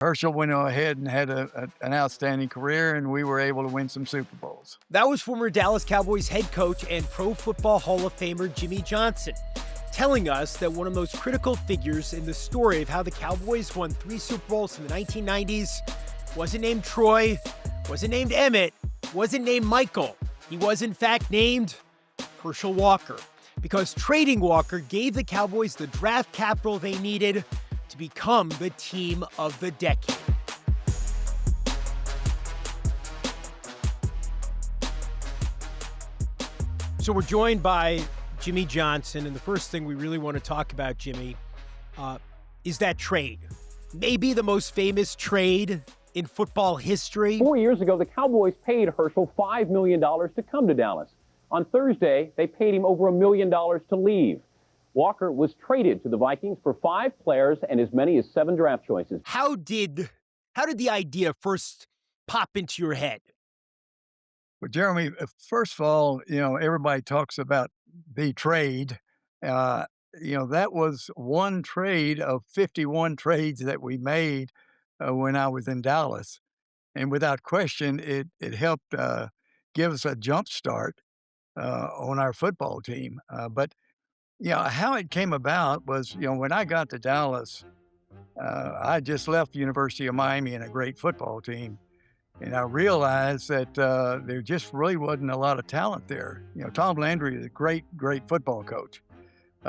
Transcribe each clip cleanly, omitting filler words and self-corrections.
Herschel went ahead and had an outstanding career, and we were able to win some Super Bowls. That was former Dallas Cowboys head coach and Pro Football Hall of Famer Jimmy Johnson, telling us that one of the most critical figures in the story of how the Cowboys won 3 Super Bowls in the 1990s wasn't named Troy, wasn't named Emmitt, wasn't named Michael. He was, in fact, named Herschel Walker, because trading Walker gave the Cowboys the draft capital they needed to become the team of the decade. So we're joined by Jimmy Johnson, and the first thing we really want to talk about, Jimmy, is that trade. Maybe the most famous trade in football history. 4 years ago, the Cowboys paid Herschel $5 million to come to Dallas. On Thursday, they paid him over $1 million to leave. Walker was traded to the Vikings for 5 players and as many as 7 draft choices. How did the idea first pop into your head? Well, Jeremy, first of all, everybody talks about the trade. That was one trade of 51 trades that we made when I was in Dallas. And without question, it helped give us a jump start on our football team. But how it came about was, when I got to Dallas, I just left the University of Miami and a great football team. And I realized that there just really wasn't a lot of talent there. Tom Landry is a great, great football coach.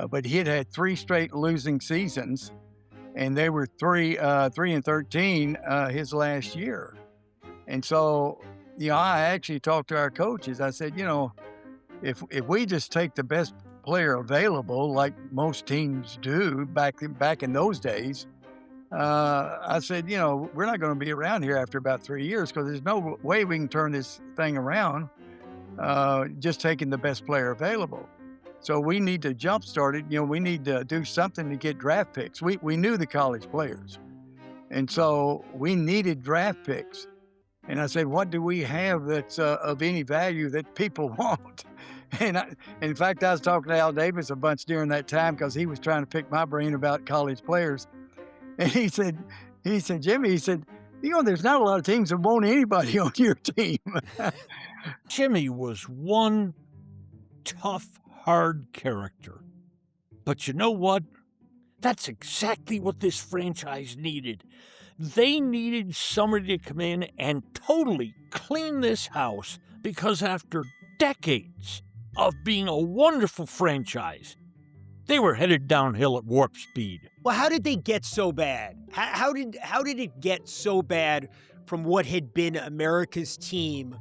But he had 3 straight losing seasons, and they were 3-13 his last year. And so, I actually talked to our coaches. I said, if we just take the best player available, like most teams do back in those days, I said, we're not going to be around here after about 3 years because there's no way we can turn this thing around just taking the best player available. So we need to jumpstart it. We need to do something to get draft picks. We knew the college players, and so we needed draft picks. And I said, what do we have that's of any value that people want? And in fact, I was talking to Al Davis a bunch during that time because he was trying to pick my brain about college players. And he said, Jimmy, there's not a lot of teams that want anybody on your team. Jimmy was one tough, hard character. But you know what? That's exactly what this franchise needed. They needed somebody to come in and totally clean this house because after decades of being a wonderful franchise, they were headed downhill at warp speed. Well, how did they get so bad? How did it get so bad from what had been America's team,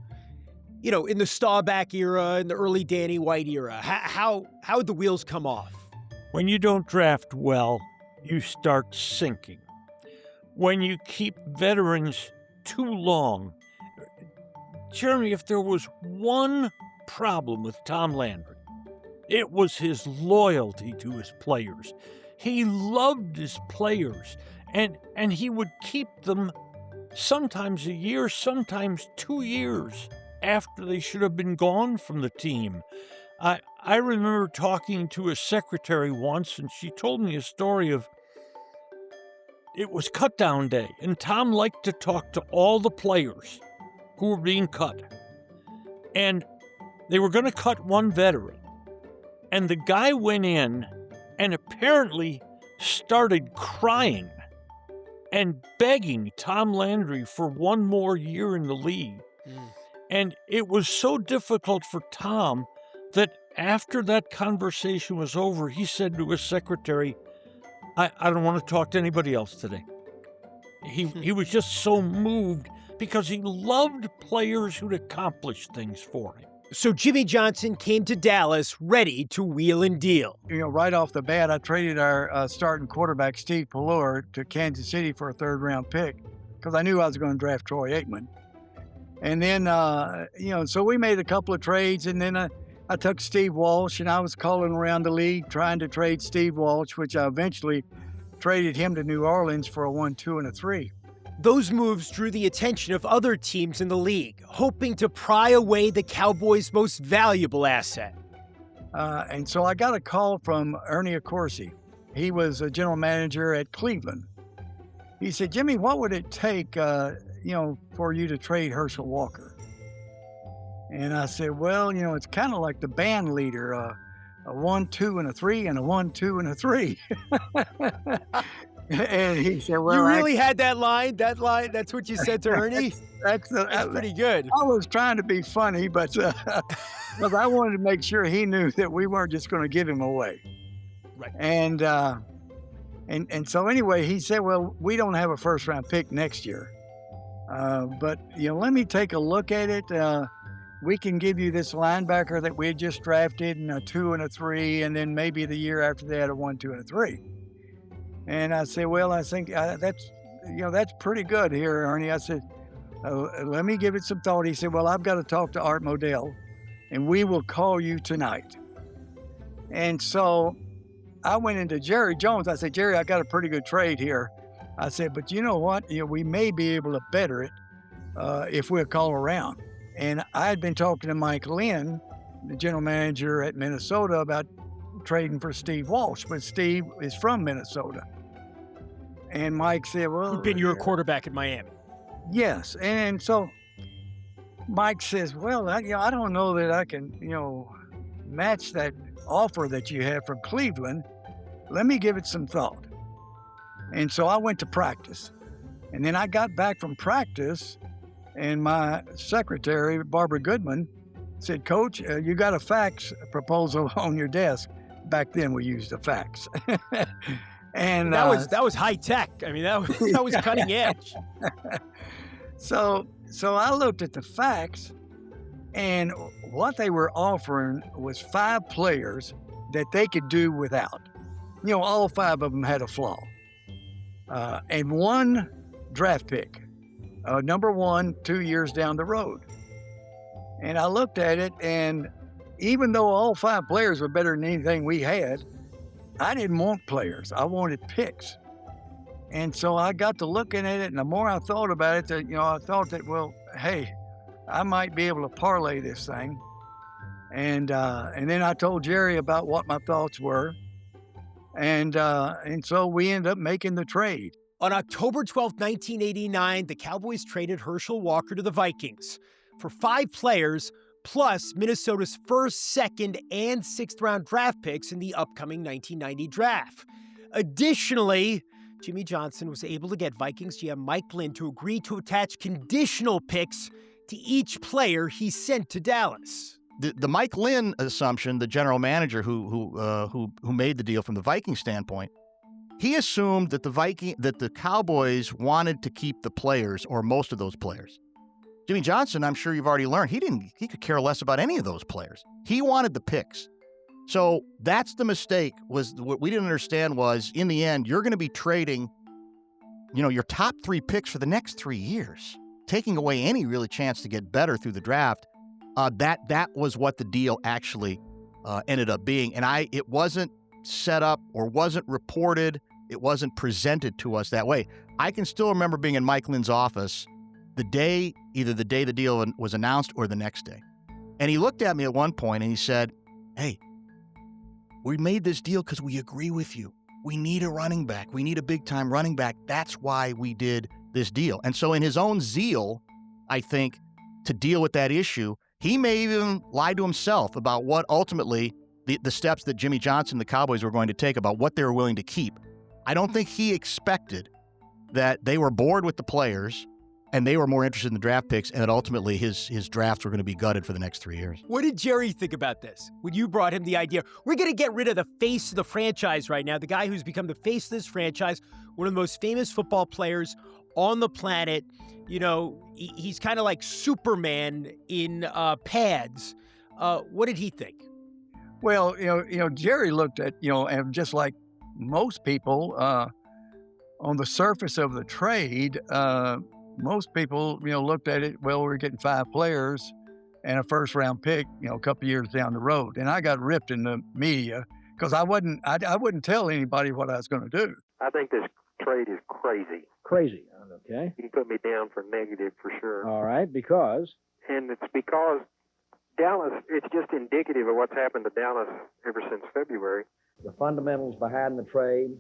in the Staubach era, in the early Danny White era? How would the wheels come off? When you don't draft well, you start sinking. When you keep veterans too long. Jeremy, if there was one problem with Tom Landry, it was his loyalty to his players. He loved his players, and he would keep them sometimes a year, sometimes 2 years after they should have been gone from the team. I remember talking to his secretary once, and she told me a story of it was cut-down day, and Tom liked to talk to all the players who were being cut. And they were going to cut one veteran. And the guy went in and apparently started crying and begging Tom Landry for one more year in the league. And it was so difficult for Tom that after that conversation was over, he said to his secretary, I don't want to talk to anybody else today. He was just so moved because he loved players who'd accomplished things for him. So Jimmy Johnson came to Dallas ready to wheel and deal. Right off the bat, I traded our starting quarterback, Steve Pallure, to Kansas City for a 3rd-round pick because I knew I was going to draft Troy Aikman. And then, so we made a couple of trades, and then I took Steve Walsh, and I was calling around the league trying to trade Steve Walsh, which I eventually traded him to New Orleans for a 1, 2, and a 3. Those moves drew the attention of other teams in the league, hoping to pry away the Cowboys' most valuable asset. And so I got a call from Ernie Accorsi. He was a general manager at Cleveland. he said, Jimmy, what would it take, for you to trade Herschel Walker? And I said, well, it's kind of like the band leader, a 1, 2, and a 3, and a 1, 2, and a 3. And he said, well, you really had that line? That line? That's what you said to Ernie? That's pretty good. I was trying to be funny, but because I wanted to make sure he knew that we weren't just going to give him away. Right. And so anyway, he said, well, we don't have a first-round pick next year. But, let me take a look at it. We can give you this linebacker that we had just drafted, and a 2 and a 3, and then maybe the year after that, a 1, 2, and a 3. And I said, well, I think that's pretty good here, Ernie. I said, let me give it some thought. He said, well, I've got to talk to Art Modell, and we will call you tonight. And so I went into Jerry Jones. I said, Jerry, I got a pretty good trade here. I said, but you know what? We may be able to better it if we'll call around. And I had been talking to Mike Lynn, the general manager at Minnesota, about trading for Steve Walsh, but Steve is from Minnesota. And Mike said, well... Who'd been your quarterback in Miami. Yes. And so Mike says, well, I don't know that I can, match that offer that you have from Cleveland. Let me give it some thought. And so I went to practice. And then I got back from practice, and my secretary, Barbara Goodman, said, Coach, you got a fax proposal on your desk. Back then we used a fax. And that was high tech. I mean, that was cutting edge. So I looked at the fax, and what they were offering was 5 players that they could do without. All 5 of them had a flaw. And 1 draft pick, number 1, 2 years down the road. And I looked at it, and even though all 5 players were better than anything we had, I didn't want players. I wanted picks. And so I got to looking at it, and the more I thought about it, I thought that, well, hey, I might be able to parlay this thing. And then I told Jerry about what my thoughts were. And so we ended up making the trade. On October 12, 1989, the Cowboys traded Herschel Walker to the Vikings for 5 players, plus Minnesota's first, second, and 6th-round draft picks in the upcoming 1990 draft. Additionally, Jimmy Johnson was able to get Vikings GM Mike Lynn to agree to attach conditional picks to each player he sent to Dallas. The Mike Lynn assumption, the general manager who made the deal from the Viking standpoint, he assumed that the Cowboys wanted to keep the players, or most of those players. Jimmy Johnson, I'm sure you've already learned, he could care less about any of those players. He wanted the picks. So that's the mistake. Was what we didn't understand was, in the end, you're going to be trading, your top 3 picks for the next 3 years, taking away any really chance to get better through the draft. That was what the deal actually ended up being. And it wasn't set up or wasn't reported. It wasn't presented to us that way. I can still remember being in Mike Lynn's office either the day the deal was announced or the next day. And he looked at me at one point and he said, hey, we made this deal because we agree with you. We need a running back. We need a big-time running back. That's why we did this deal. And so in his own zeal, I think, to deal with that issue, he may even lie to himself about what ultimately the steps that Jimmy Johnson and the Cowboys were going to take about what they were willing to keep. I don't think he expected that they were bored with the players and they were more interested in the draft picks, and that ultimately his drafts were going to be gutted for the next 3 years. What did Jerry think about this when you brought him the idea? We're going to get rid of the face of the franchise right now, the guy who's become the face of this franchise, one of the most famous football players on the planet. He's kind of like Superman in pads. What did he think? Well, Jerry looked at, and just like most people on the surface of the trade, most people, looked at it, well, we're getting 5 players and a first-round pick, a couple years down the road. And I got ripped in the media because I wouldn't tell anybody what I was going to do. I think this trade is crazy. Crazy. Okay. You put me down for negative for sure. All right, because? And it's because Dallas, it's just indicative of what's happened to Dallas ever since February. The fundamentals behind the trade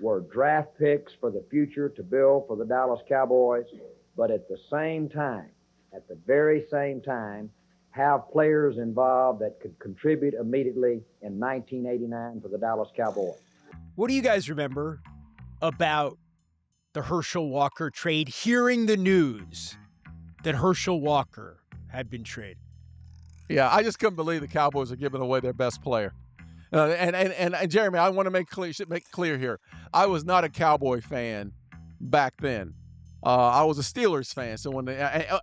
were draft picks for the future to build for the Dallas Cowboys, but at the very same time, have players involved that could contribute immediately in 1989 for the Dallas Cowboys. What do you guys remember about the Herschel Walker trade, hearing the news that Herschel Walker had been traded? Yeah, I just couldn't believe the Cowboys are giving away their best player. And Jeremy, I want to make clear here. I was not a Cowboy fan back then. I was a Steelers fan. So and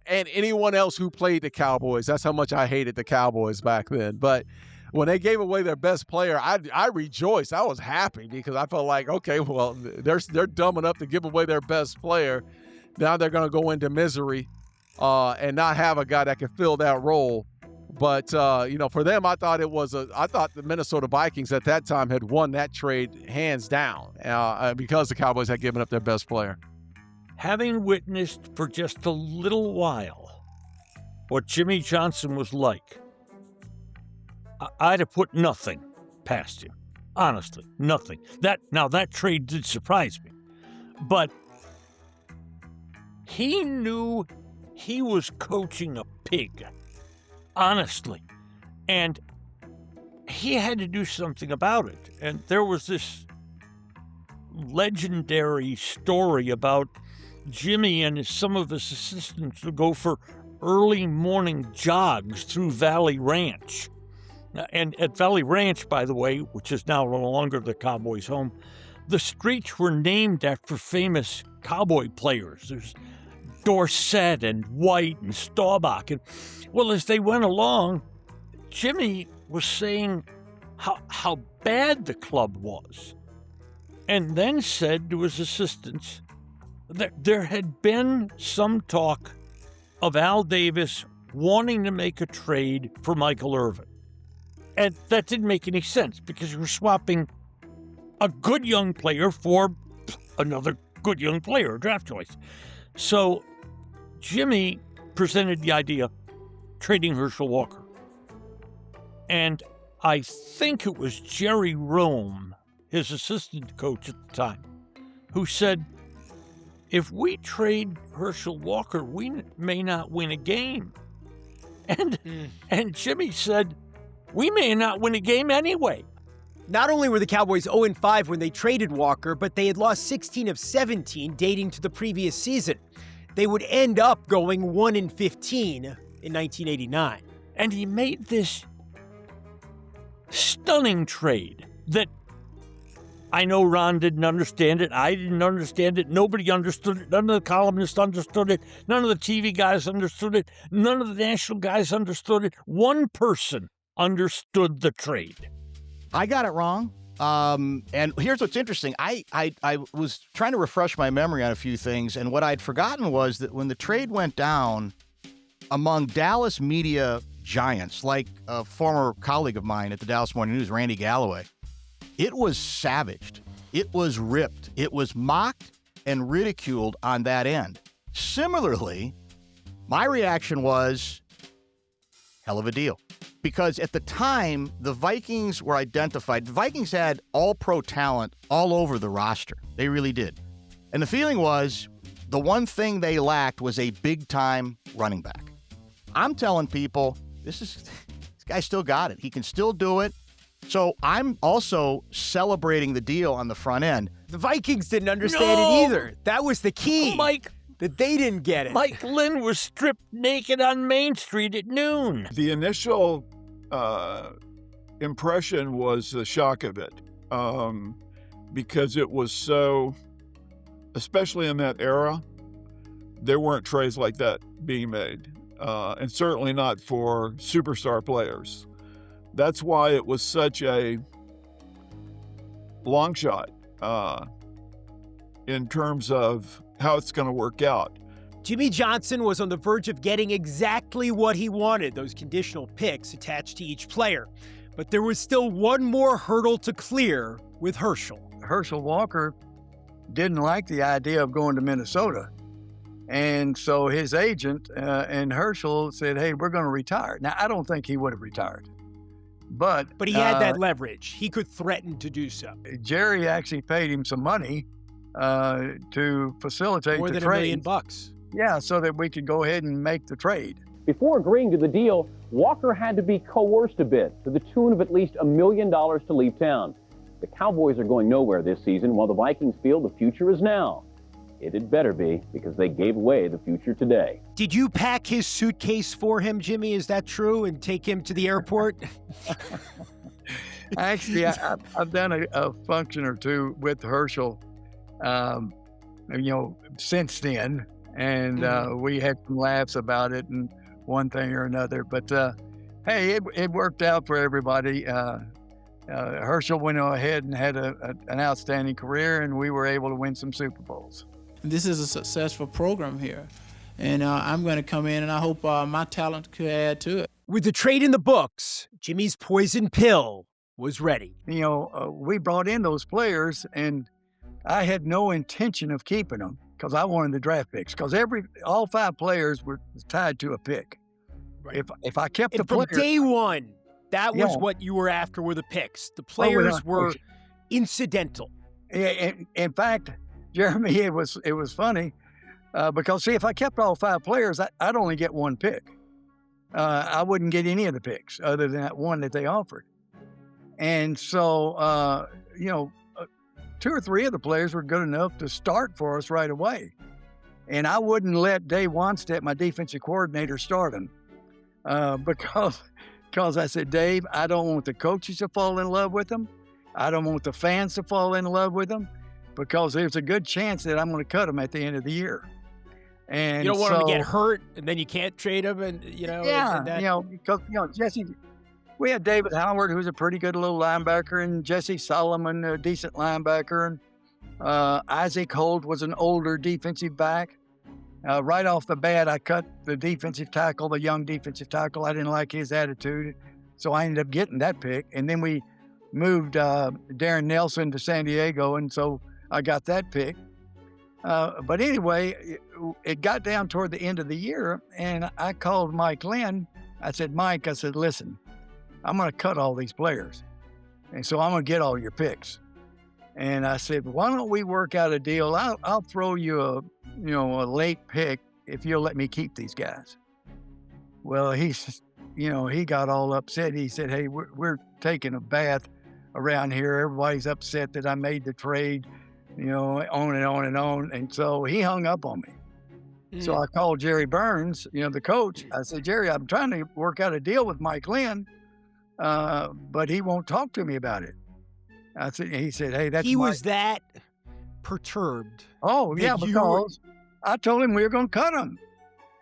anyone else who played the Cowboys, that's how much I hated the Cowboys back then. But when they gave away their best player, I rejoiced. I was happy because I felt like, okay, well, they're dumb enough to give away their best player. Now they're going to go into misery and not have a guy that can fill that role. But, for them, I thought the Minnesota Vikings at that time had won that trade hands down because the Cowboys had given up their best player. Having witnessed for just a little while what Jimmy Johnson was like, I'd have put nothing past him. Honestly, nothing. That trade did surprise me. But he knew he was coaching a pig. Honestly. And he had to do something about it. And there was this legendary story about Jimmy and some of his assistants would go for early morning jogs through Valley Ranch. And at Valley Ranch, by the way, which is now no longer the Cowboys' home, the streets were named after famous cowboy players. There's Dorsett and White and Staubach. And, well, as they went along, Jimmy was saying how bad the club was, and then said to his assistants that there had been some talk of Al Davis wanting to make a trade for Michael Irvin. And that didn't make any sense because you were swapping a good young player for another good young player, a draft choice. So Jimmy presented the idea of trading Herschel Walker. And I think it was Jerry Rome, his assistant coach at the time, who said, if we trade Herschel Walker, we may not win a game. And Jimmy said, we may not win a game anyway. Not only were the Cowboys 0-5 when they traded Walker, but they had lost 16 of 17 dating to the previous season. They would end up going 1-15 in 1989. And he made this stunning trade that I know Ron didn't understand it. I didn't understand it. Nobody understood it. None of the columnists understood it. None of the TV guys understood it. None of the national guys understood it. One person understood the trade. I got it wrong. And here's what's interesting. I was trying to refresh my memory on a few things, and what I'd forgotten was that when the trade went down among Dallas media giants, like a former colleague of mine at the Dallas Morning News, Randy Galloway, it was savaged. It was ripped. It was mocked and ridiculed on that end. Similarly, my reaction was, hell of a deal. Because at the time, the Vikings were identified. The Vikings had all-pro talent all over the roster. They really did. And the feeling was the one thing they lacked was a big-time running back. I'm telling people, this guy still got it. He can still do it. So I'm also celebrating the deal on the front end. The Vikings didn't understand it either. That was the key. That they didn't get it. Mike Lynn was stripped naked on Main Street at noon. The initial impression was the shock of it, because it was so, especially in that era, there weren't trades like that being made, and certainly not for superstar players. That's why it was such a long shot in terms of how it's going to work out. Jimmy Johnson was on the verge of getting exactly what he wanted, those conditional picks attached to each player. But there was still one more hurdle to clear with Herschel. Herschel Walker didn't like the idea of going to Minnesota. And so his agent and Herschel said, hey, we're going to retire. Now, I don't think he would have retired. But he had that leverage. He could threaten to do so. Jerry actually paid him some money to facilitate More the than trade. $1 million. Yeah, so that we could go ahead and make the trade. Before agreeing to the deal, Walker had to be coerced a bit to the tune of at least $1 million to leave town. The Cowboys are going nowhere this season, while the Vikings feel the future is now. It had better be, because they gave away the future today. Did you pack his suitcase for him, Jimmy? Is that true? And take him to the airport? Actually, I've done a function or two with Herschel, since then. And we had some laughs about it and one thing or another. But, hey, it worked out for everybody. Herschel went ahead and had an outstanding career, and we were able to win some Super Bowls. This is a successful program here, and I'm going to come in, and I hope my talent could add to it. With the trade in the books, Jimmy's poison pill was ready. We brought in those players, and I had no intention of keeping them because I wanted the draft picks, because all 5 players were tied to a pick. Right. If I kept the from players, day one, that was what you were after, were the picks. The players were incidental. In fact, Jeremy, it was funny because, see, if I kept all 5 players, I'd only get 1 pick. I wouldn't get any of the picks other than that one that they offered. And so, 2 or 3 of the players were good enough to start for us right away. And I wouldn't let Dave Wanstead, my defensive coordinator, start them because I said, Dave, I don't want the coaches to fall in love with them. I don't want the fans to fall in love with them, because there's a good chance that I'm going to cut them at the end of the year. And you don't want them to get hurt, and then you can't trade them, and because Jesse, we had David Howard, who's a pretty good little linebacker, and Jesse Solomon, a decent linebacker, and Isaac Holt was an older defensive back. Right off the bat, I cut the defensive tackle, the young defensive tackle. I didn't like his attitude, so I ended up getting that pick. And then we moved Darren Nelson to San Diego, and so I got that pick. But anyway, it got down toward the end of the year, and I called Mike Lynn. I said, Mike, listen, I'm going to cut all these players, and so I'm going to get all your picks. And I said, why don't we work out a deal? I'll throw you a late pick if you'll let me keep these guys. Well, he got all upset. He said, hey, we're taking a bath around here. Everybody's upset that I made the trade, on and on and on. And so he hung up on me. So I called Jerry Burns, the coach. I said, Jerry, I'm trying to work out a deal with Mike Lynn, but he won't talk to me about it. He said, hey, that's was that perturbed. Oh, yeah, because I told him we were going to cut him.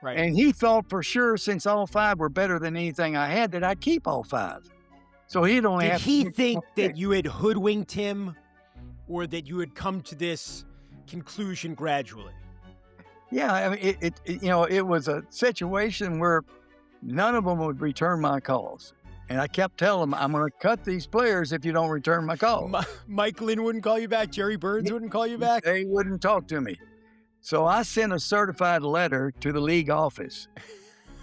Right. And he thought for sure, since all 5 were better than anything I had, that I'd keep all 5. So he'd only have to. Did he think that you had hoodwinked him, or that you had come to this conclusion gradually? Yeah, I mean, it was a situation where none of them would return my calls. And I kept telling them, I'm going to cut these players if you don't return my call. Mike Lynn wouldn't call you back? Jerry Burns wouldn't call you back? They wouldn't talk to me. So I sent a certified letter to the league office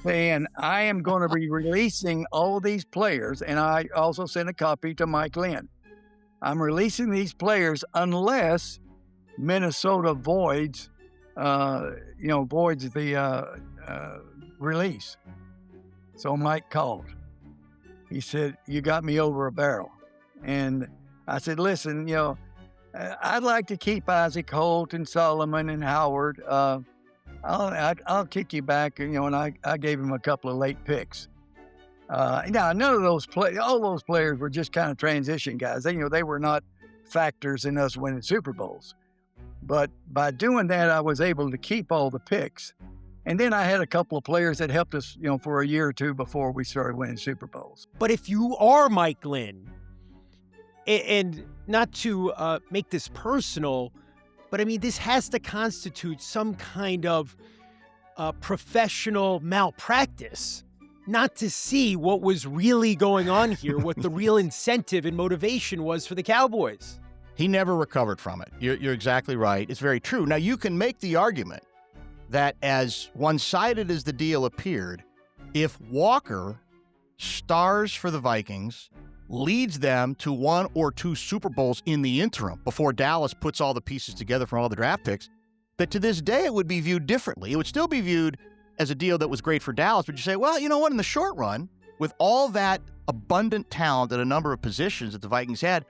saying, I am going to be releasing all of these players. And I also sent a copy to Mike Lynn. I'm releasing these players unless Minnesota voids the release. So Mike called. He said, you got me over a barrel. And I said, listen, I'd like to keep Isaac Holt and Solomon and Howard. I'll kick you back, and I gave him a couple of late picks. Now, none of those all those players were just kind of transition guys. They were not factors in us winning Super Bowls. But by doing that, I was able to keep all the picks. And then I had a couple of players that helped us, for a year or two before we started winning Super Bowls. But if you are Mike Lynn, and not to make this personal, but I mean, this has to constitute some kind of professional malpractice, not to see what was really going on here, what the real incentive and motivation was for the Cowboys. He never recovered from it. You're exactly right. It's very true. Now, you can make the argument that as one-sided as the deal appeared, if Walker stars for the Vikings, leads them to 1 or 2 Super Bowls in the interim before Dallas puts all the pieces together from all the draft picks, that to this day it would be viewed differently. It would still be viewed as a deal that was great for Dallas, but you say, well, you know what, in the short run, with all that abundant talent at a number of positions that the Vikings had,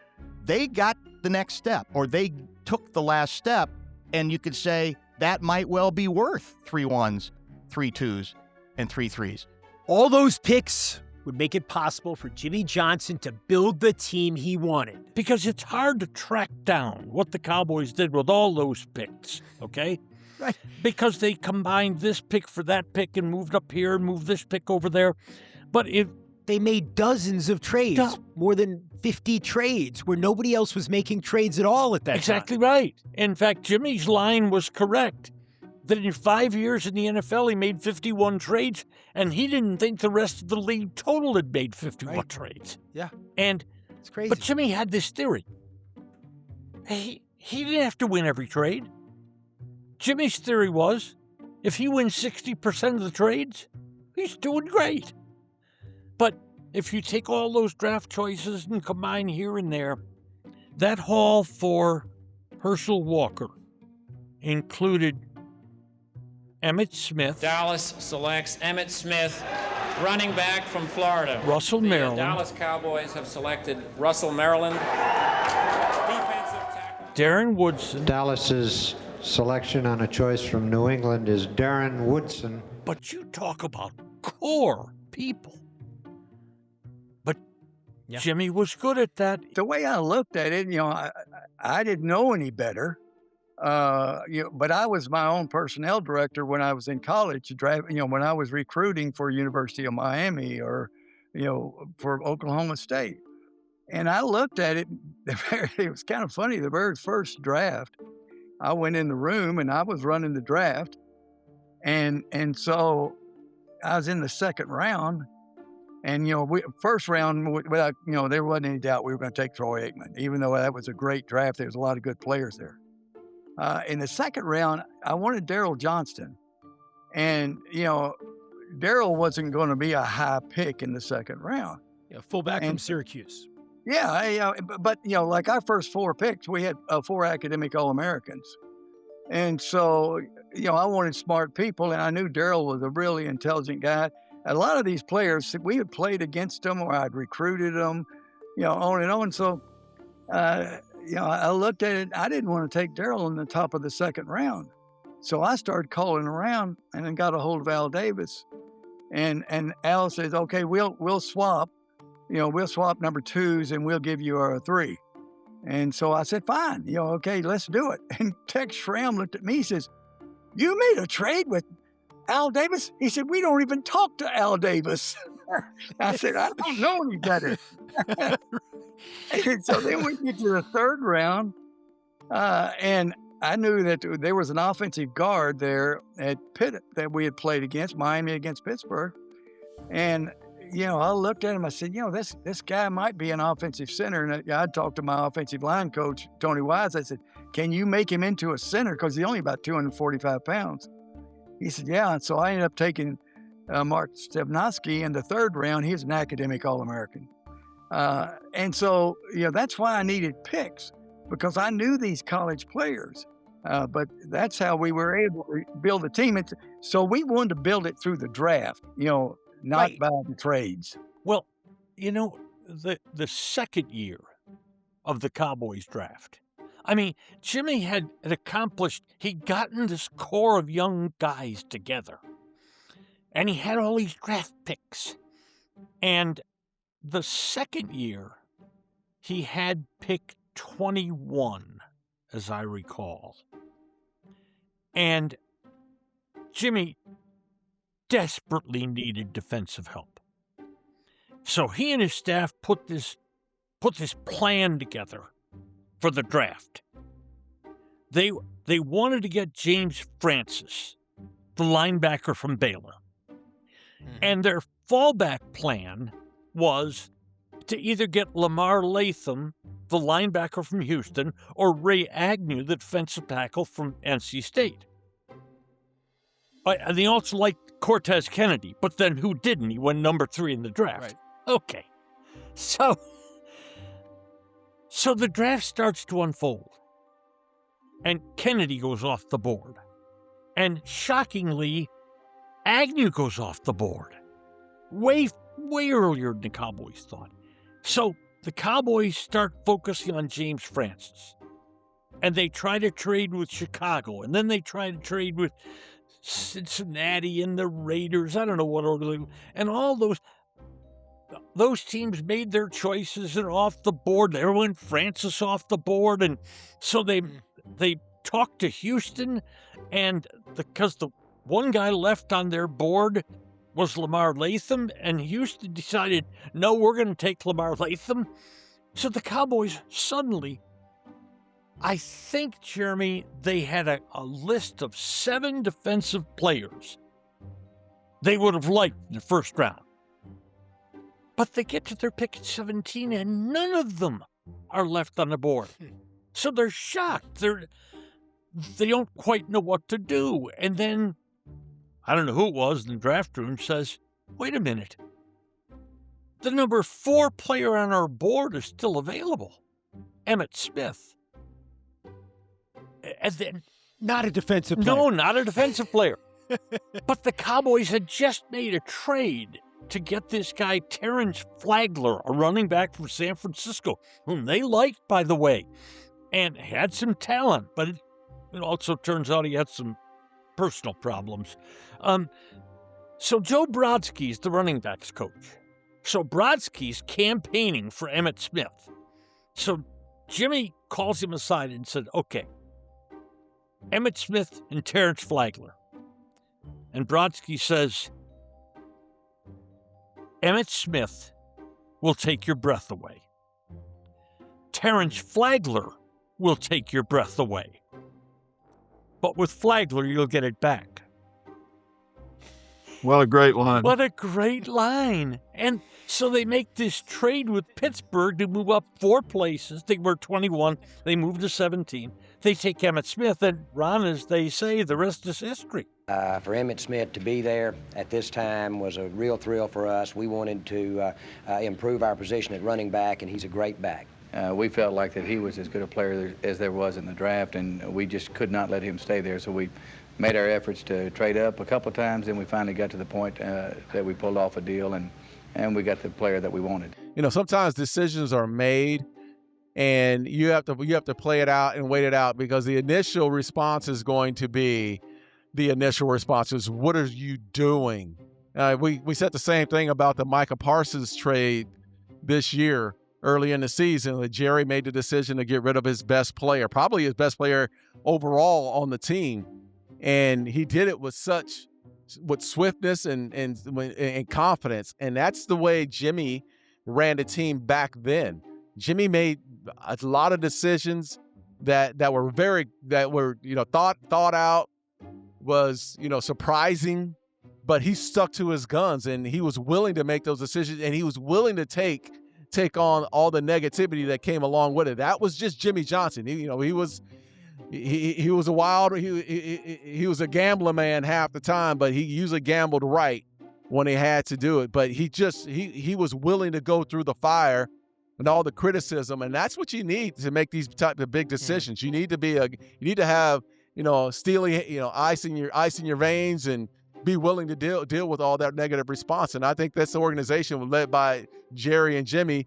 they got the next step, or they took the last step, and you could say that might well be worth 3 1s, 3 2s, and 3 3s. All those picks would make it possible for Jimmy Johnson to build the team he wanted. Because it's hard to track down what the Cowboys did with all those picks, okay? Right. Because they combined this pick for that pick and moved up here and moved this pick over there. But they made dozens of trades, more than 50 trades, where nobody else was making trades at all at that time. Exactly right. In fact, Jimmy's line was correct. That in 5 years in the NFL, he made 51 trades, and he didn't think the rest of the league total had made 51 trades. Yeah. And it's crazy. But Jimmy had this theory. He didn't have to win every trade. Jimmy's theory was, if he wins 60% of the trades, he's doing great. But if you take all those draft choices and combine here and there, that haul for Herschel Walker included Emmitt Smith. Dallas selects Emmitt Smith, running back from Florida. Russell Maryland. The Dallas Cowboys have selected Russell Maryland. Defensive tackle. Darren Woodson. Dallas's selection on a choice from New England is Darren Woodson. But you talk about core people. But Jimmy was good at that. The way I looked at it, I didn't know any better. But I was my own personnel director when I was in college, when I was recruiting for University of Miami or, for Oklahoma State. And I looked at it, it was kind of funny, the very first draft, I went in the room and I was running the draft. And so I was in the second round. And, first round, without, there wasn't any doubt we were going to take Troy Aikman. Even though that was a great draft, there was a lot of good players there. In the second round, I wanted Daryl Johnston. And, Daryl wasn't going to be a high pick in the second round. Fullback from Syracuse. Yeah, but, like our first 4 picks, we had 4 academic All-Americans. And so, I wanted smart people, and I knew Daryl was a really intelligent guy. A lot of these players, we had played against them or I'd recruited them, on and on. So, I looked at it. I didn't want to take Daryl in the top of the second round. So I started calling around and then got a hold of Al Davis. And Al says, okay, we'll swap. We'll swap number 2s and we'll give you a 3. And so I said, fine, okay, let's do it. And Tex Schramm looked at me, he says, you made a trade with Al Davis? He said, we don't even talk to Al Davis. I said, I don't know any better. And so then we get to the third round, and I knew that there was an offensive guard there at Pitt that we had played against, Miami against Pittsburgh. And, I looked at him, I said, this guy might be an offensive center. And I talked to my offensive line coach, Tony Wise. I said, can you make him into a center? Because he's only about 245 pounds. He said, yeah. And so I ended up taking Mark Stevnoski in the third round. He was an academic All-American. And so, that's why I needed picks, because I knew these college players. But that's how we were able to build a team. So we wanted to build it through the draft, not by the trades. Well, the second year of the Cowboys draft, I mean, Jimmy had accomplished, he'd gotten this core of young guys together. And he had all these draft picks. And the second year, he had pick 21, as I recall. And Jimmy desperately needed defensive help. So he and his staff put this plan together for the draft. They wanted to get James Francis, the linebacker from Baylor. And their fallback plan was to either get Lamar Latham, the linebacker from Houston, or Ray Agnew, the defensive tackle from NC State. And they also liked Cortez Kennedy, but then who didn't? He went number 3 in the draft. Right. Okay. So the draft starts to unfold, and Kennedy goes off the board. And shockingly, Agnew goes off the board. Way earlier than the Cowboys thought. So the Cowboys start focusing on James Francis. And they try to trade with Chicago, and then they try to trade with Cincinnati and the Raiders. I don't know what order they, and all those teams made their choices and off the board. They went Francis off the board, and so they talked to Houston, and because the one guy left on their board was Lamar Latham, and Houston decided, no, we're going to take Lamar Latham. So the Cowboys suddenly, I think, Jeremy, they had a list of 7 defensive players they would have liked in the first round. But they get to their pick at 17, and none of them are left on the board. So they're shocked. They don't quite know what to do. And then, I don't know who it was in the draft room, says, wait a minute. The number 4 player on our board is still available. Emmitt Smith. And then, Not a defensive player. no, not a defensive player. But the Cowboys had just made a trade to get this guy, Terrence Flagler, a running back from San Francisco, whom they liked, by the way, and had some talent, but it also turns out he had some personal problems. So Joe Brodsky's the running backs coach. So Brodsky's campaigning for Emmitt Smith. So Jimmy calls him aside and said, okay, Emmitt Smith and Terrence Flagler. And Brodsky says, Emmitt Smith will take your breath away. Terrence Flagler will take your breath away. But with Flagler, you'll get it back. What a great line. What a great line. And so they make this trade with Pittsburgh to move up 4 places. They were 21. They moved to 17. They take Emmitt Smith, and Ron, as they say, the rest is history. For Emmitt Smith to be there at this time was a real thrill for us. We wanted to improve our position at running back, and he's a great back. We felt like that he was as good a player as there was in the draft, and we just could not let him stay there. So we made our efforts to trade up a couple of times, and we finally got to the point that we pulled off a deal, and we got the player that we wanted. You know, sometimes decisions are made, and you have to play it out and wait it out, because the initial response is going to be what are you doing? We said the same thing about the Micah Parsons trade this year. Early in the season, that Jerry made the decision to get rid of his best player, probably his best player overall on the team, and he did it with swiftness and confidence. And that's the way Jimmy ran the team back then. Jimmy made a lot of decisions that were thought out, was surprising, but he stuck to his guns, and he was willing to make those decisions, and he was willing to take on all the negativity that came along with it. That was just Jimmy Johnson. He was a wild. He was a gambler man half the time, but he usually gambled right when he had to do it. But he was willing to go through the fire and all the criticism, and that's what you need to make these type of big decisions. You need to have steely ice in your veins and be willing to deal with all that negative response. And I think that's the organization led by Jerry and Jimmy.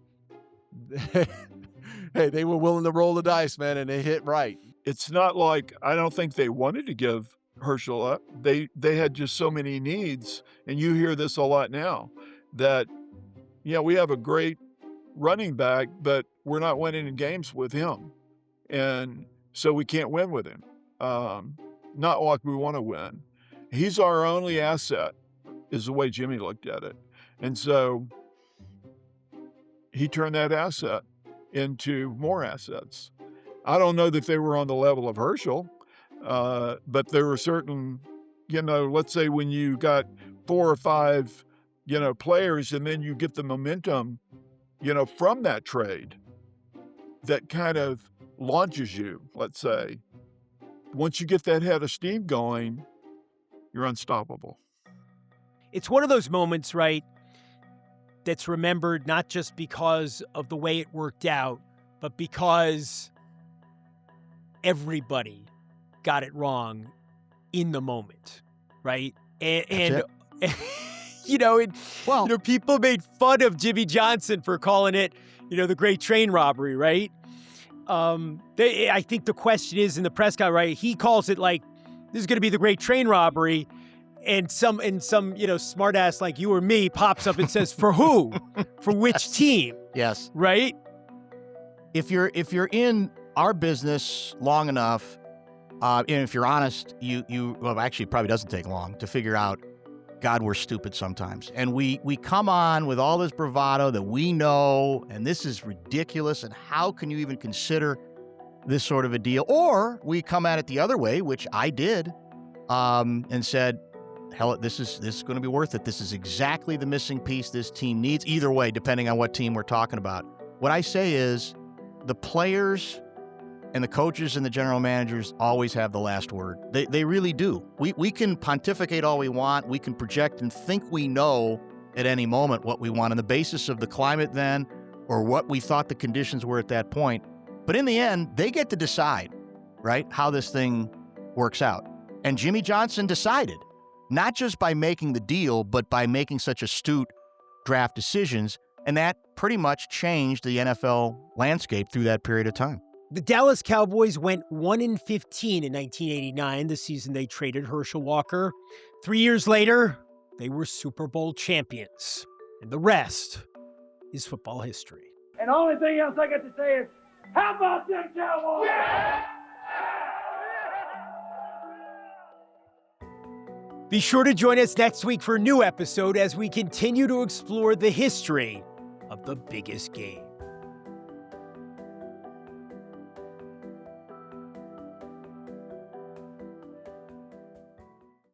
Hey, they were willing to roll the dice, man, and they hit right. It's not like I don't think they wanted to give Herschel up. They had just so many needs, and you hear this a lot now, that we have a great running back, but we're not winning in games with him. And so we can't win with him. Not like we want to win. He's our only asset, is the way Jimmy looked at it. And so he turned that asset into more assets. I don't know that they were on the level of Herschel, but there were certain, let's say when you got 4 or 5, players, and then you get the momentum, from that trade that kind of launches you, let's say. Once you get that head of steam going, you're unstoppable. It's one of those moments, right, that's remembered not just because of the way it worked out, but because everybody got it wrong in the moment, right? And people made fun of Jimmy Johnson for calling it, the Great Train Robbery, right? I think the question is in the press guy, right? He calls it like, this is going to be the Great Train Robbery. And some smartass like you or me pops up and says, for who? For which team? Yes. Right? If you're in our business long enough, and if you're honest, actually it probably doesn't take long to figure out, God, we're stupid sometimes. And we come on with all this bravado that we know, and this is ridiculous, and how can you even consider this sort of a deal? Or we come at it the other way, which I did, and said, hell, this is going to be worth it. This is exactly the missing piece this team needs, either way, depending on what team we're talking about. What I say is the players and the coaches and the general managers always have the last word. They really do. We can pontificate all we want. We can project and think we know at any moment what we want on the basis of the climate then or what we thought the conditions were at that point. But in the end, they get to decide, right, how this thing works out. And Jimmy Johnson decided, not just by making the deal, but by making such astute draft decisions. And that pretty much changed the NFL landscape through that period of time. The Dallas Cowboys went 1-15 in 1989, the season they traded Herschel Walker. 3 years later, they were Super Bowl champions. And the rest is football history. And the only thing else I got to say is, how about them Cowboys? Yeah! Be sure to join us next week for a new episode as we continue to explore the history of the biggest game.